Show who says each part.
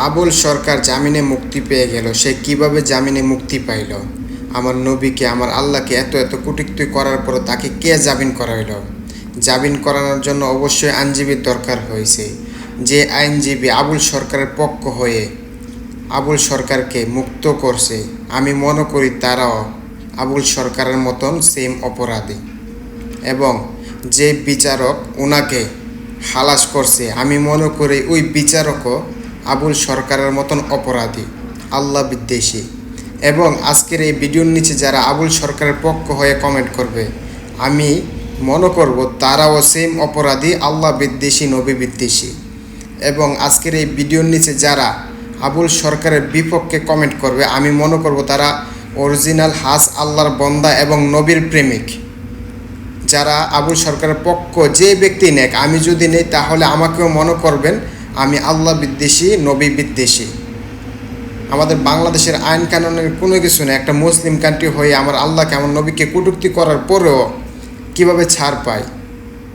Speaker 1: আবুল সরকার জামিনে মুক্তি পেয়ে গেল। সে কিভাবে জামিনে মুক্তি পাইল? আমার নবীকে, আমার আল্লাহকে এত এত কটূক্তি করার পর তাকে কে জামিন করাইল? জামিন করানোর জন্য অবশ্যই আইনজীবীর দরকার হয়েছে। যে আইনজীবী আবুল সরকারের পক্ষ হয়ে আবুল সরকারকে মুক্ত করছে, আমি মনে করি তারাও আবুল সরকারের মতন সেম অপরাধী। এবং যে বিচারক ওনাকে খালাস করছে, আমি মনে করি ওই বিচারকও আবুল সরকারের মতন অপরাধী, আল্লাহ বিদ্বেষী। এবং আজকের এই ভিডিওর নিচে যারা আবুল সরকারের পক্ষ হয়ে কমেন্ট করবে, আমি মনে করব তারাও সেম অপরাধী, আল্লাহ বিদ্বেষী, নবী বিদ্বেষী। এবং আজকের এই ভিডিওর নিচে যারা আবুল সরকারের বিপক্ষে কমেন্ট করবে, আমি মনে করব তারা অরিজিনাল হাস আল্লাহর বন্দা এবং নবীর প্রেমিক। যারা আবুল সরকারের পক্ষ যে ব্যক্তি নেক, আমি যদি নেই তাহলে আমাকেও মনে করবেন আমি আল্লাহ বিদ্বেষী, নবী বিদ্বেষী। আমাদের বাংলাদেশের আইন কানুনের কোনো কিছু নেই। একটা মুসলিম কান্ট্রি হয়ে আমার আল্লাহকে, আমার নবীকে কটূক্তি করার পরেও কীভাবে ছাড় পায়?